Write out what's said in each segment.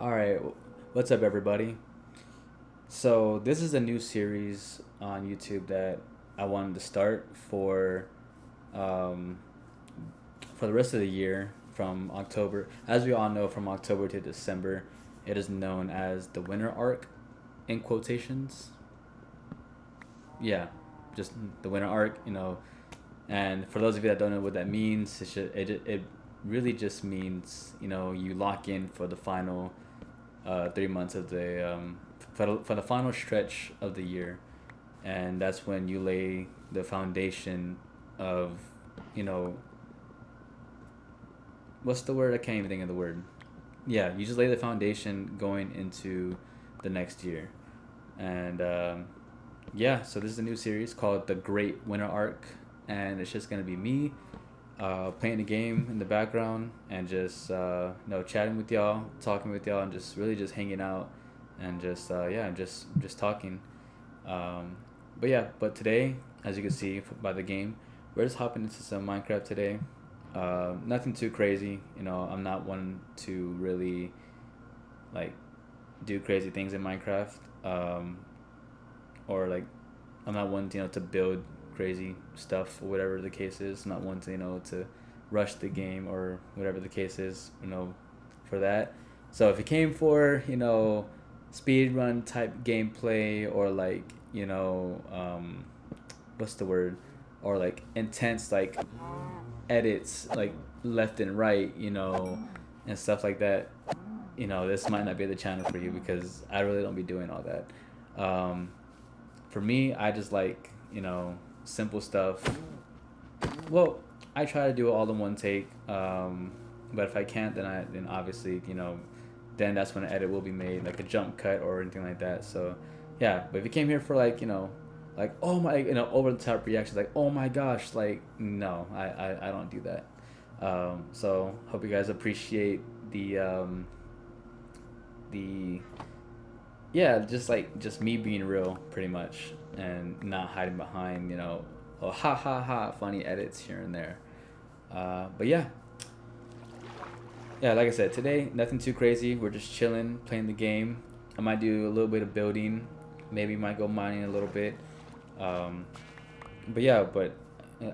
All right, what's up, everybody? So this is a new series on YouTube that I wanted to start um, for the rest of the year from October. As we all know, from October to December, it is known as the winter arc, in quotations. Yeah, just the winter arc. And for those of you that don't know what that means, it really just means you lock in for the final 3 months of the for the final stretch of the year, and that's when you lay the foundation of you know what's the word? I can't even think of the word. Yeah, you just lay the foundation going into the next year, and yeah, so this is a new series called The Great Winter Arc, and it's just gonna be me playing the game in the background and just chatting with y'all, talking with y'all, and just really just hanging out and just yeah, just talking. Um, but today, as you can see by the game, we're just hopping into some Minecraft today. Nothing too crazy. I'm not one to really like do crazy things in Minecraft. Or like I'm not one to build crazy stuff or whatever the case is. I'm not one to rush the game or whatever the case is. For that. So if it came for speed run type gameplay or like what's the word, or like intense like edits like left and right, and stuff like that, this might not be the channel for you because I really don't be doing all that. Um, for me, I just like simple stuff. Well, I try to do it all in one take. But if I can't, then obviously then that's when an edit will be made, like a jump cut or anything like that. So yeah, but if you came here for like like oh my over the top reactions, like oh my gosh, like no, I don't do that. So hope you guys appreciate the yeah, just me being real pretty much and not hiding behind oh ha ha ha funny edits here and there. But yeah, like I said, today nothing too crazy. We're just chilling, playing the game. I might do a little bit of building, maybe might go mining a little bit. um, but yeah, but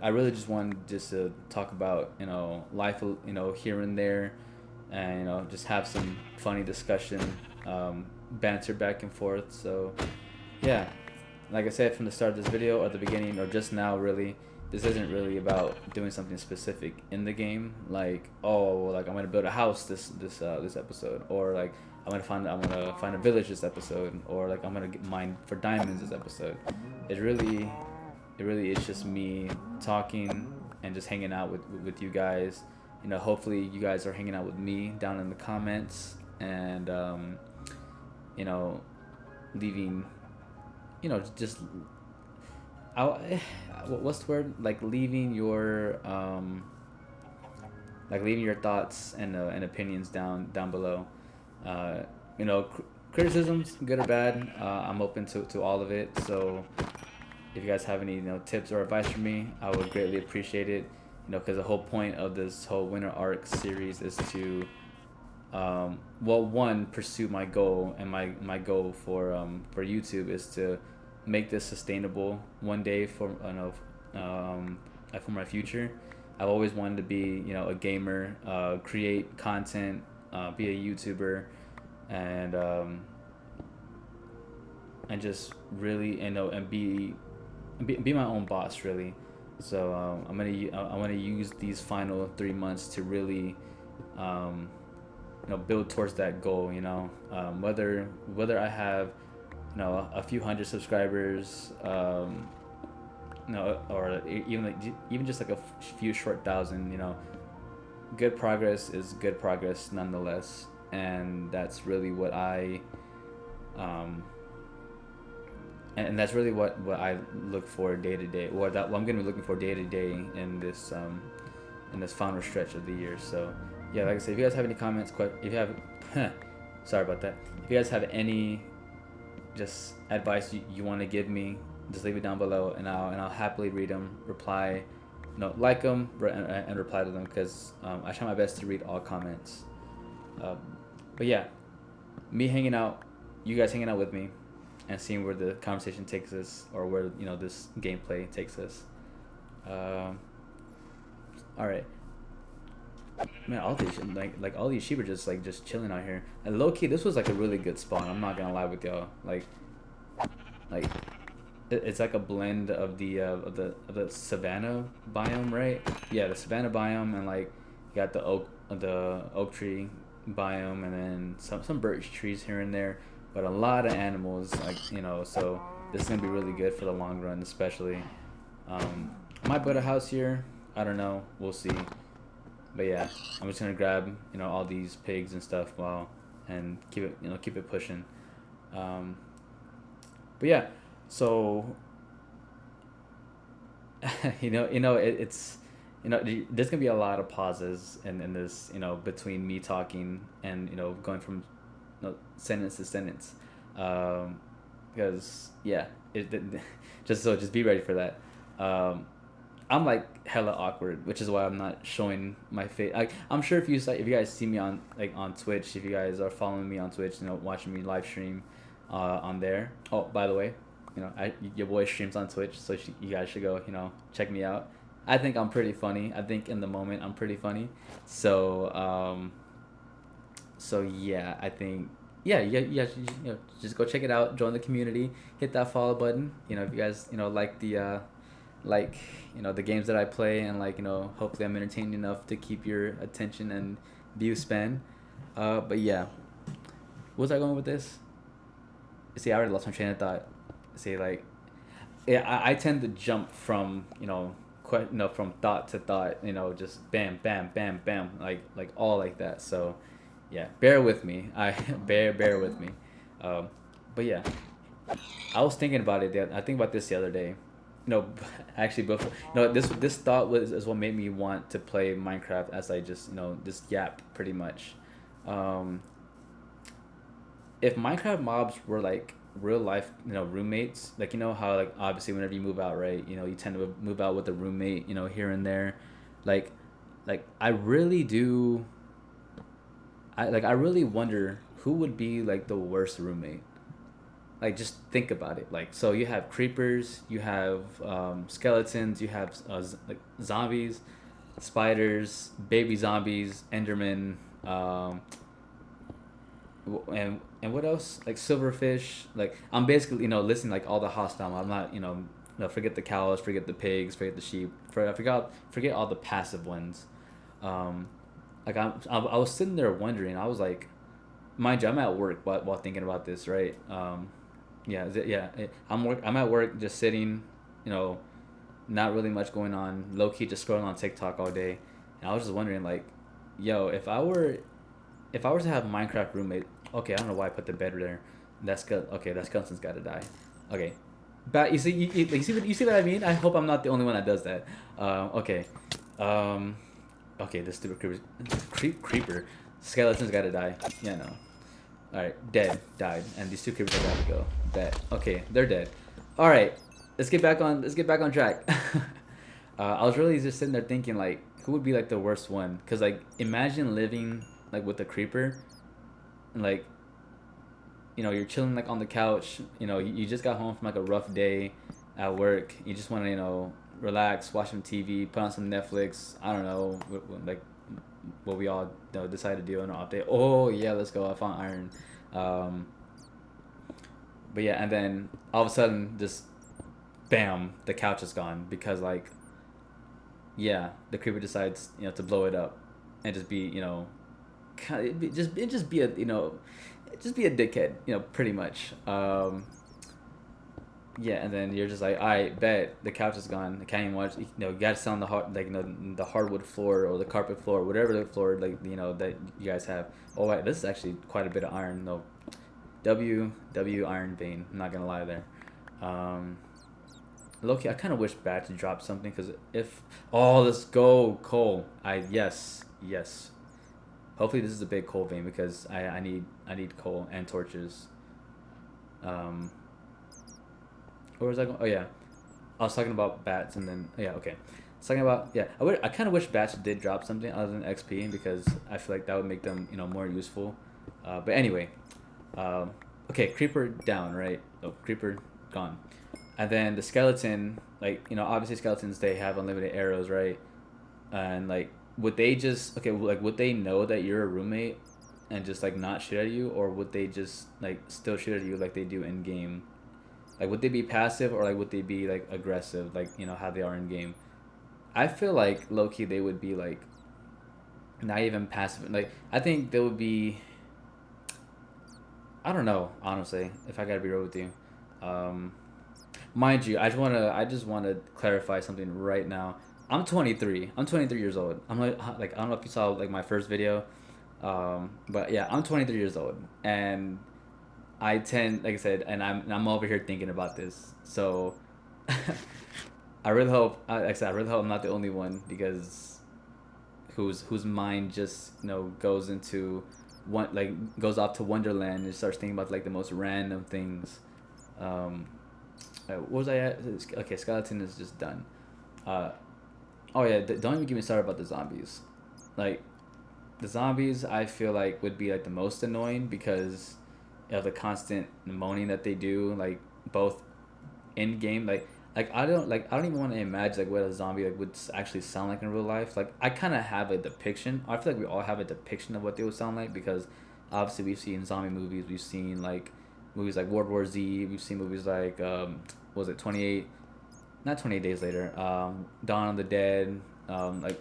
I really just wanted just to talk about life, here and there, and just have some funny discussion, banter back and forth. So yeah, like I said from the start of this video or the beginning or just now, really, this isn't really about doing something specific in the game. Like oh, like I'm gonna build a house this episode, or like I'm gonna find a village this episode, or like I'm gonna get mine for diamonds this episode. It really it really is just me talking and just hanging out with you guys. Hopefully you guys are hanging out with me down in the comments, and you know leaving just I what's the word, like leaving your thoughts and opinions down below. uh, Criticisms, good or bad, I'm open to all of it. So if you guys have any tips or advice for me, I would greatly appreciate it. Because the whole point of this whole winter arc series is to well, one, pursue my goal, and my goal for YouTube is to make this sustainable one day for my future. I've always wanted to be a gamer, create content, be a YouTuber, and just really and be my own boss, really. So I want to use these final 3 months to really build towards that goal. Whether I have a few hundred subscribers, or even just like a few short thousand. Good progress is good progress nonetheless, and that's really what I um and that's really what I look for day to day. What I'm gonna be looking for day to day in this final stretch of the year. So yeah, like I said, if you guys have any comments, if you have, sorry about that. If you guys have any just advice you want to give me, just leave it down below, and I'll happily read them, reply, like them, and reply to them, because I try my best to read all comments. Um, but yeah, me hanging out, you guys hanging out with me, and seeing where the conversation takes us, or where this gameplay takes us. Um, all right, man. All these like all these sheep are just chilling out here. And low key, this was like a really good spawn. I'm not gonna lie with y'all. Like it's like a blend of the savanna biome, right? Yeah, the savanna biome, and like you got the oak tree biome, and then some birch trees here and there, but a lot of animals, like so this is gonna be really good for the long run, especially. I might build a house here. I don't know. We'll see. But yeah, I'm just gonna grab all these pigs and stuff and keep it pushing. Um, but yeah, so it's there's gonna be a lot of pauses in this between me talking and going from sentence to sentence, because yeah just be ready for that. um, I'm like hella awkward, which is why I'm not showing my face. I'm sure if you guys see me on Twitch, if you guys are following me on Twitch, watching me live stream, on there. Oh, by the way, your boy streams on Twitch, so you guys should go, check me out. I think I'm pretty funny. I think in the moment I'm pretty funny. So yeah, I think yeah, you guys should, just go check it out, join the community, hit that follow button. If you guys like like the games that I play, and hopefully I'm entertaining enough to keep your attention and view span. But yeah, was I going with this? See, I already lost my train of thought. See, like, yeah, I tend to jump from from thought to thought, just bam, bam, bam, bam, like all like that. So yeah, bear with me. I bear with me. Um, but yeah, I was thinking about it. I think about this the other day. No, actually, before this thought is what made me want to play Minecraft, as I just just yap pretty much. Um, if Minecraft mobs were like real life, roommates, like how like obviously whenever you move out, right, you tend to move out with a roommate, here and there, like I really do. I really wonder who would be like the worst roommate. Like just think about it. Like so you have creepers, you have skeletons, you have like zombies, spiders, baby zombies, endermen, and what else? Like silverfish. Like I'm basically listing like all the hostile. I'm not no, forget the cows, forget the pigs, forget the sheep. I forget all the passive ones. Um, like I was sitting there wondering. I was like, mind you, I'm at work while thinking about this, right? Yeah, I'm at work, just sitting, you know, not really much going on, low key just scrolling on TikTok all day, and I was just wondering like, yo, if I were to have a Minecraft roommate, okay, I don't know why I put the bed there. Okay, that skeleton's got to die. Okay, but you see what I mean? I hope I'm not the only one that does that. Okay, um, okay, this stupid creeper, skeleton's got to die. Yeah, no. All right, dead, died, and these two creepers are got to go. Bet. Okay, they're dead. All right, let's get back on. Let's get back on track. I was really just sitting there thinking like, who would be like the worst one? Cause like, imagine living like with a creeper, and like, you're chilling like on the couch. You just got home from like a rough day at work. You just want to relax, watch some TV, put on some Netflix. I don't know, like what we all decide to do on an off day. Oh yeah, let's go. I found iron. Um, but yeah, and then all of a sudden, just bam, the couch is gone because like, yeah, the creeper decides to blow it up, and just be kind of, just be a just be a dickhead, pretty much. Yeah, and then you're just like, I bet the couch is gone. I can't even watch. You gotta sit on the the hardwood floor or the carpet floor, whatever the floor that you guys have. Oh, wait, this is actually quite a bit of iron. No, W iron vein. I'm not gonna lie there. Loki, I kind of wish Bad to drop something because let's go coal. Yes. Hopefully this is a big coal vein because I need coal and torches. Um. Or was I going? Oh yeah, I was talking about bats, and then yeah, okay. I was talking about yeah. I kind of wish bats did drop something other than XP because I feel like that would make them more useful. But anyway, Um, okay, creeper down, right? Oh, creeper gone. And then the skeleton, like, you know, obviously skeletons, they have unlimited arrows, right? And like, would they just, okay, like, would they know that you're a roommate and just like not shoot at you, or would they just like still shoot at you like they do in game? Like, would they be passive, or like would they be like aggressive, like, you know, how they are in game? I feel like low key they would be like not even passive. Like, I think they would be. I don't know, honestly. If I gotta be real with you, um, mind you, I just wanna clarify something right now. I'm 23. I'm 23 years old. I'm like I don't know if you saw like my first video, but yeah, I'm 23 years old, and I tend, like I said, and I'm over here thinking about this. So I really hope, like I said, I really hope I'm not the only one, because whose mind just, you know, goes into one, like, goes off to Wonderland and starts thinking about like the most random things. Um, what was I at? Okay, skeleton is just done. Uh, oh yeah, don't even get me started about the zombies. Like, the zombies, I feel like would be like the most annoying because of the constant moaning that they do, like both in game, like I don't even want to imagine like what a zombie like would actually sound like in real life. Like, I kind of have a depiction. I feel like we all have a depiction of what they would sound like, because obviously we've seen zombie movies. We've seen like movies like World War Z. We've seen movies like what was it 28, not 28 Days Later, Dawn of the Dead, like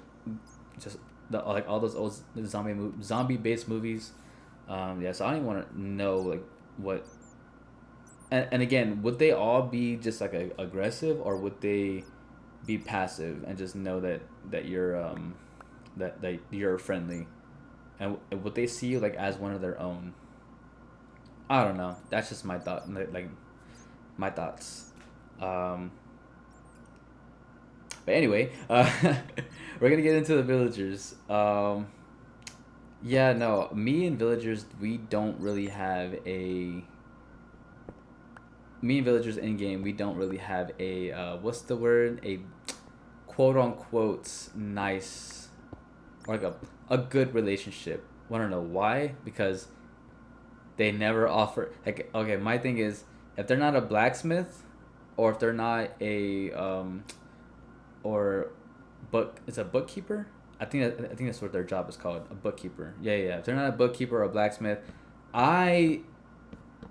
just like all those old zombie based movies. Yeah, so I don't even want to know like what. And again, would they all be just like aggressive, or would they be passive and just know that you're that you're friendly, and would they see you like as one of their own? I don't know. That's just my thought, like my thoughts. Um, but anyway, we're gonna get into the villagers. Yeah, no, me and villagers, we don't really have a. Me and villagers in game, we don't really have a what's the word, a quote unquote nice, or like a good relationship. Want to know why? Because they never offer, like, okay, my thing is, if they're not a blacksmith, or if they're not a or book, it's a bookkeeper. I think that's what their job is called, a bookkeeper. Yeah, yeah, yeah. If they're not a bookkeeper or a blacksmith, I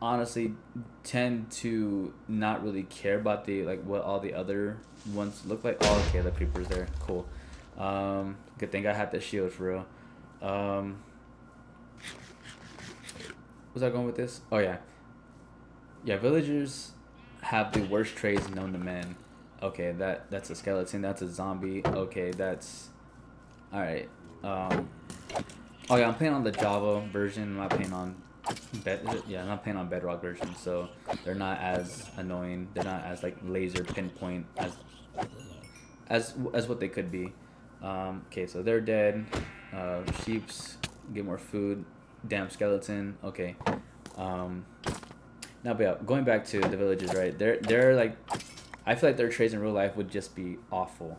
honestly tend to not really care about the, like, what all the other ones look like. Oh, okay, the creeper's there. Cool. Good thing I had the shield for real. Was I going with this? Oh yeah, yeah. Villagers have the worst trades known to man. Okay, that's a skeleton. That's a zombie. Okay, that's all right. Um, oh yeah, I'm playing on the Java version. I'm not playing on yeah, I'm not playing on Bedrock version, so they're not as annoying. They're not as like laser pinpoint as what they could be. Okay, so they're dead. Sheeps get more food. Damn skeleton. Okay. Um, Now, but yeah, going back to the villagers, right? They're like, I feel like their trades in real life would just be awful.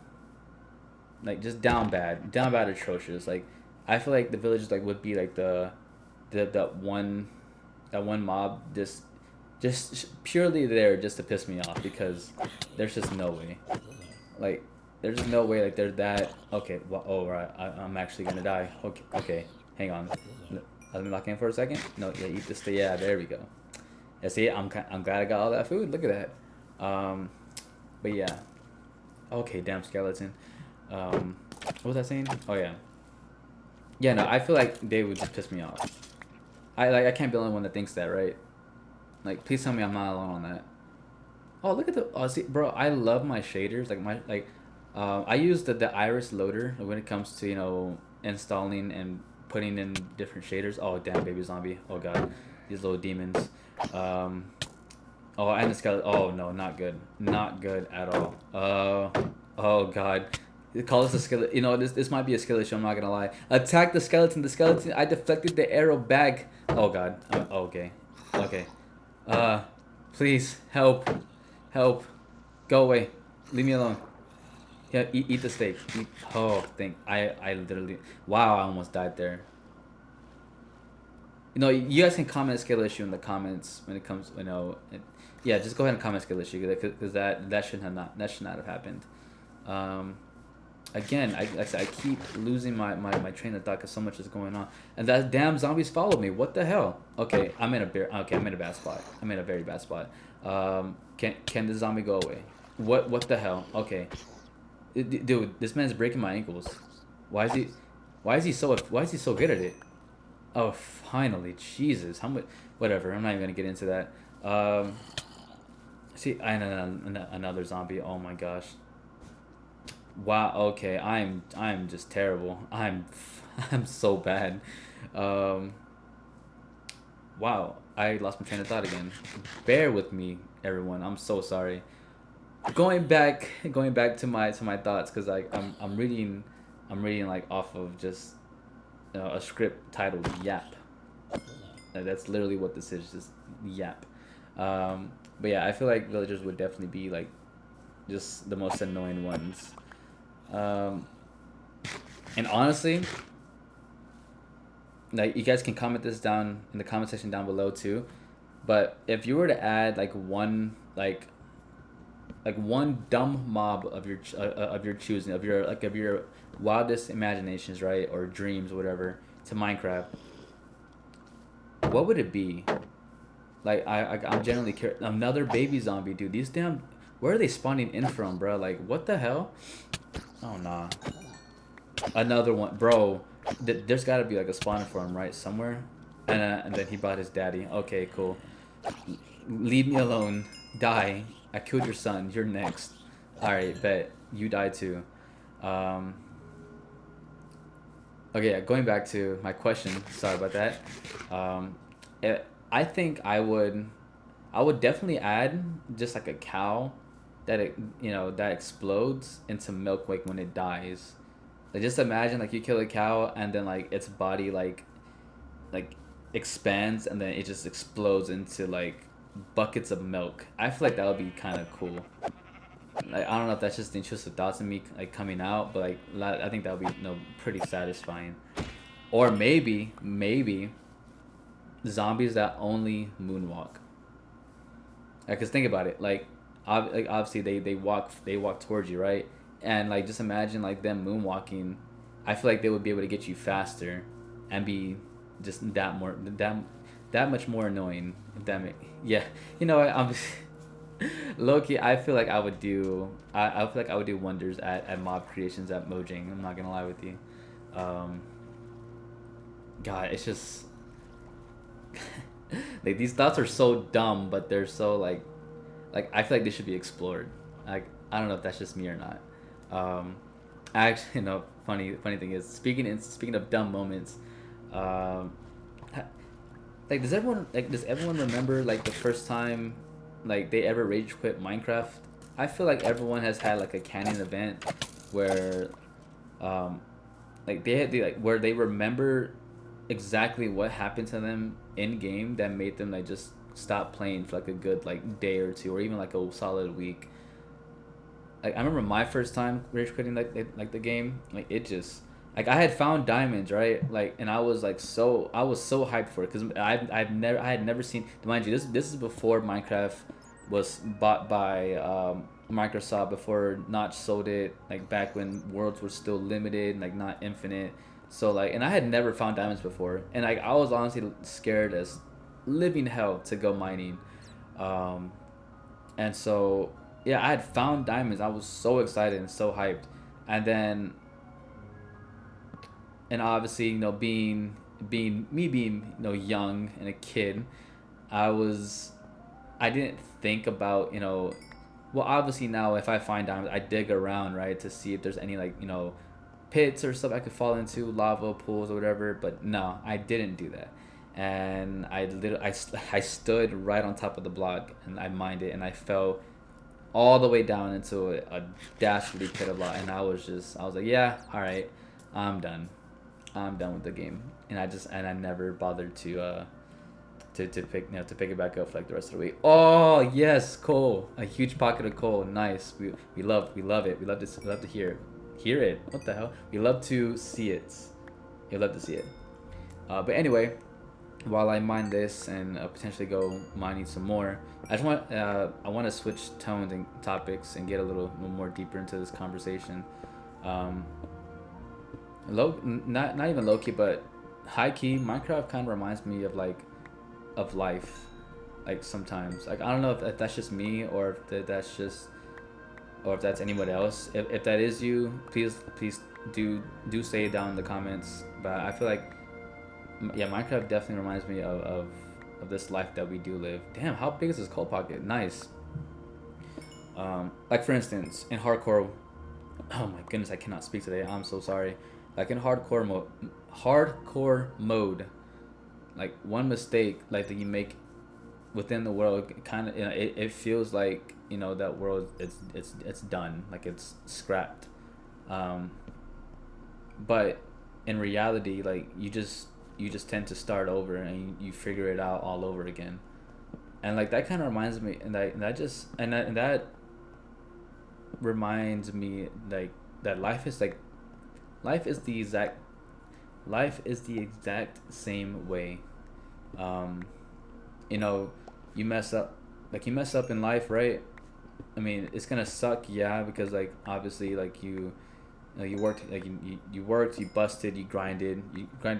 Like, just down bad, atrocious. Like, I feel like the villagers like would be like that one mob, just purely there just to piss me off, because there's just no way. Like, there's just no way, like, they're that. Okay, well, oh right, I'm actually gonna die. Okay, okay, hang on. Let me lock in for a second. No, yeah, eat this. Yeah, there we go. Yeah, see, I'm glad I got all that food. Look at that. But yeah. Okay, damn skeleton. What was I saying? Oh yeah. Yeah, no, I feel like they would just piss me off. I can't be the only one that thinks that, right? Like, please tell me I'm not alone on that. Oh, look at the. Oh, see, bro, I love my shaders. I use the iris loader when it comes to, you know, installing and putting in different shaders. Oh damn, baby zombie. Oh god, these little demons. Um, oh, and the skeleton. Oh no, not good. Not good at all. Oh god. Call this a skeleton. You know, this might be a skeleton. I'm not gonna lie. Attack the skeleton. The skeleton. I deflected the arrow back. Oh god. Okay. Okay. Uh, please help. Help. Go away. Leave me alone. Yeah, eat the steak. Eat. Oh, I literally. Wow, I almost died there. You know, you guys can comment skill issue in the comments when it comes. You know, yeah, just go ahead and comment skill issue because that should not have happened. Um, Again, like I said, I keep losing my train of thought because so much is going on, and that damn zombies followed me. What the hell? Okay, I'm in a I'm in a bad spot. I'm in a very bad spot. Can the zombie go away? What the hell? Okay, dude, this man's breaking my ankles. Why is he? Why is he so good at it? Oh, finally, Jesus, how much? Whatever. I'm not even gonna get into that. See, another zombie. Oh my gosh. Wow. Okay. I'm just terrible. I'm so bad. Um. Wow. I lost my train of thought again. Bear with me, everyone. I'm so sorry. Going back to my thoughts because I'm reading like off of just a script titled Yap. That's literally what this is, just Yap. But yeah, I feel like villagers would definitely be like just the most annoying ones. Um, and honestly, like you guys can comment this down in the comment section down below too. But if you were to add like one dumb mob of your choosing of your wildest imaginations, right, or dreams, whatever, to Minecraft, what would it be? Like I'm generally curious. Another baby zombie, dude. These damn, where are they spawning in from, bro? Like what the hell? Oh nah. Another one, bro. There's got to be like a spawner for him, right, somewhere. And then he brought his daddy. Okay, cool. Leave me alone. Die. I killed your son. You're next. All right, bet you die too. Um. Okay, yeah, going back to my question. Sorry about that. Um, I think I would definitely add just like a cow that that explodes into milk like when it dies. Like just imagine like you kill a cow and then like its body like expands and then it just explodes into like buckets of milk. I feel like that would be kind of cool. Like I don't know if that's just the intrusive thoughts of me like coming out, but like I think that would be pretty satisfying. Or maybe zombies that only moonwalk. Like, cause think about it, like obviously they walk towards you, right? And like just imagine like them moonwalking. I feel like they would be able to get you faster, and be just that much more annoying. If that yeah, you know what, I'm Loki. I feel like I feel like I would do wonders at mob creations at Mojang. I'm not gonna lie with you. Um, God, it's just like these thoughts are so dumb, but they're so like I feel like they should be explored. Like I don't know if that's just me or not. Actually, funny thing is speaking of dumb moments, um, does everyone remember like the first time like they ever rage quit Minecraft? I feel like everyone has had like a canon event where um, like they like where they remember exactly what happened to them in game that made them like just stop playing for like a good like day or two or even like a solid week. Like I remember my first time rage quitting like the game, like it just like I had found diamonds, right, like, and I was so hyped for it because I had never seen, mind you, this is before Minecraft was bought by Microsoft, before Notch sold it, like back when worlds were still limited, like not infinite. So like, and I had never found diamonds before, and like I was honestly scared as living hell to go mining. um and so yeah, I had found diamonds. I was so excited and so hyped, and then and obviously being young and a kid, I was I didn't think about well, obviously now if I find diamonds I dig around, right, to see if there's any like pits or stuff I could fall into, lava pools or whatever. But no, I didn't do that. And I stood right on top of the block and I mined it, and I fell all the way down into a dastardly pit of lava. And I was like, yeah, all right, I'm done. I'm done with the game. And I never bothered to pick to pick it back up for like the rest of the week. Oh yes, coal! A huge pocket of coal. Nice. We love it. We love to hear it. What the hell? We love to see it. We love to see it. But anyway, while I mine this and potentially go mining some more, I want to switch tones and topics and get a little more deeper into this conversation. Um, not even low key, but high key. Minecraft kind of reminds me of like of life, like sometimes. Like I don't know if that's just me or if that's just or if that's anyone else. If that is you, please do say it down in the comments. But I feel like yeah, Minecraft definitely reminds me of this life that we do live. Damn, how big is this cold pocket? Nice. Like for instance, in hardcore, oh my goodness, I cannot speak today. I'm so sorry. Like in hardcore mode, like one mistake like that you make within the world, kind of, it feels like that world it's done, like it's scrapped. Um, but in reality, like you just tend to start over and you figure it out all over again. And like that kind of reminds me, and that reminds me like that life is the exact life is the exact same way. um you know you mess up in life, right? I mean, it's gonna suck, yeah, because like obviously like you worked, like you worked, you busted, you grinded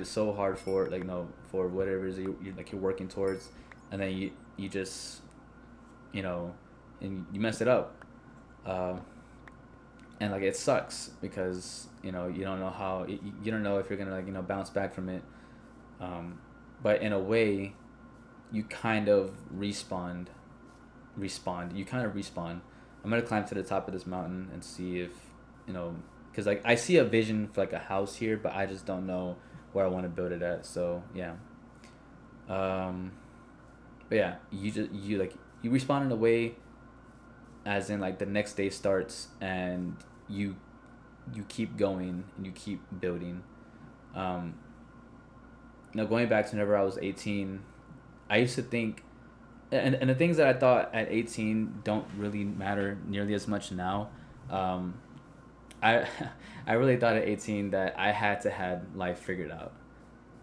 so hard for it, like for whatever it is you're working towards, and then you just you know and you mess it up. uh, and like it sucks because you don't know how you don't know if you're gonna like bounce back from it. um, but in a way you kind of respawn. You kind of respawn. I'm gonna climb to the top of this mountain and see if you know because like I see a vision for like a house here, but I just don't know where I want to build it at. So yeah. um, but yeah, you respawn in a way, as in like the next day starts and you you keep going and you keep building. um, Going back to whenever I was 18, I used to think, and the things that I thought at 18 don't really matter nearly as much now. um, I I really thought at 18 that I had to had life figured out.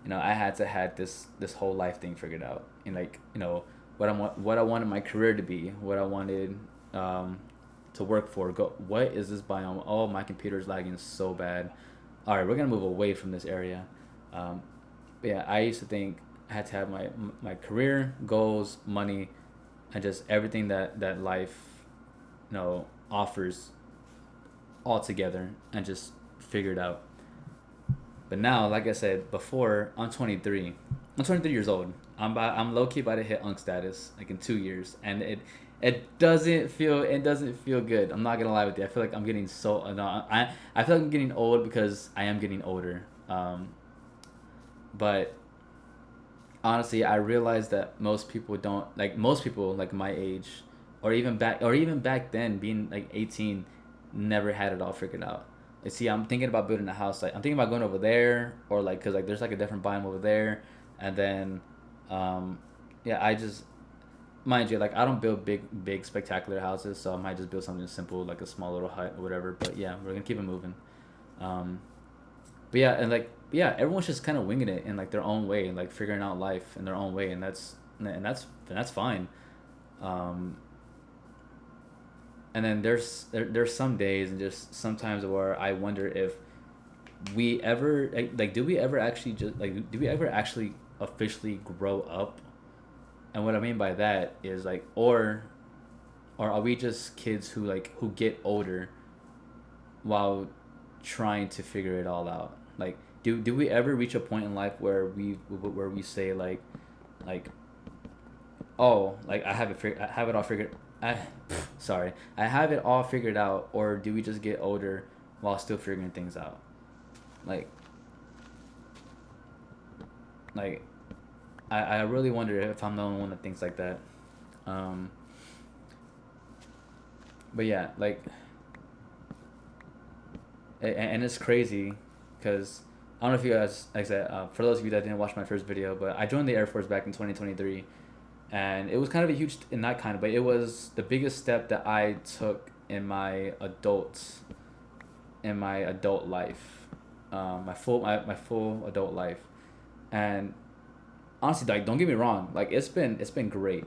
I had to had this whole life thing figured out, and like what I wanted my career to be, what I wanted um, to work for. Go, what is this biome? Oh, my computer's lagging so bad. All right, we're gonna move away from this area. Um, but yeah, I used to think I had to have my career goals, money, and just everything that life offers all together and just figure it out. But now, like I said before, I'm 23. I'm 23 years old. I'm low key about to hit unk status like in 2 years, and it doesn't feel good. I'm not gonna lie with you. I feel like I'm getting so no, I feel like I'm getting old because I am getting older. But honestly, I realized that most people like my age, or even back then, being like 18, never had it all figured out. Like, see, I'm thinking about building a house. Like, I'm thinking about going over there, or like, cause like there's like a different biome over there, and then, um, yeah, I just mind you, like I don't build big spectacular houses, so I might just build something simple, like a small little hut or whatever. But yeah, we're gonna keep it moving. Um, but yeah, and like yeah, everyone's just kind of winging it in like their own way, like figuring out life in their own way, and that's fine. Um, and then there's some days and just sometimes where I wonder if we ever like do we ever actually just like do we ever actually officially grow up? And what I mean by that is like or are we just kids who get older while trying to figure it all out? Like, do we ever reach a point in life where we say like oh, like I have it all figured I sorry, I have it all figured out, or do we just get older while still figuring things out? Like like I really wonder if I'm the only one that thinks like that. Um, but yeah, like and it's crazy because I don't know if you guys, like I said, for those of you that didn't watch my first video, but I joined the Air Force back in 2023, and it was kind of a huge, in not kind of, but it was the biggest step that I took in my adult life, my full adult life, and honestly, like, don't get me wrong, like, it's been great.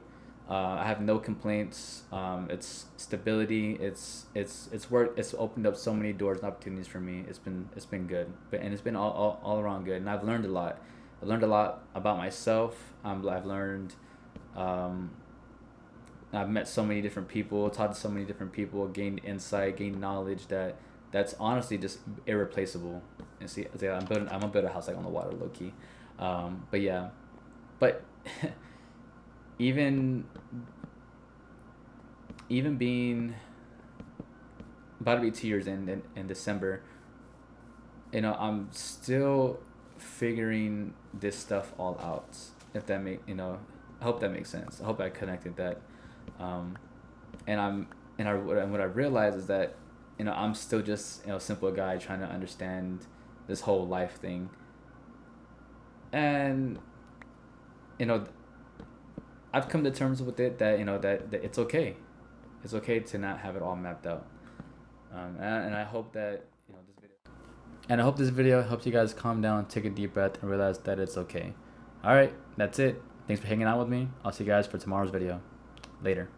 I have no complaints. It's stability. It's worked. It's opened up so many doors and opportunities for me. It's been good, and it's been all around good. And I've learned a lot. I learned a lot about myself. I've learned. Um, I've met so many different people, talked to so many different people, gained insight, gained knowledge that's honestly just irreplaceable. And see, I'm gonna build a house like on the water, low key. But yeah, but even even being about to be 2 years in December, I'm still figuring this stuff all out. If that I hope that makes sense. I hope I connected that. Um, and what I realize is that, I'm still just, a simple guy trying to understand this whole life thing. And, you know, I've come to terms with it that, that it's okay. It's okay to not have it all mapped out. And I hope that, this video helps you guys calm down, take a deep breath, and realize that it's okay. All right, that's it. Thanks for hanging out with me. I'll see you guys for tomorrow's video. Later.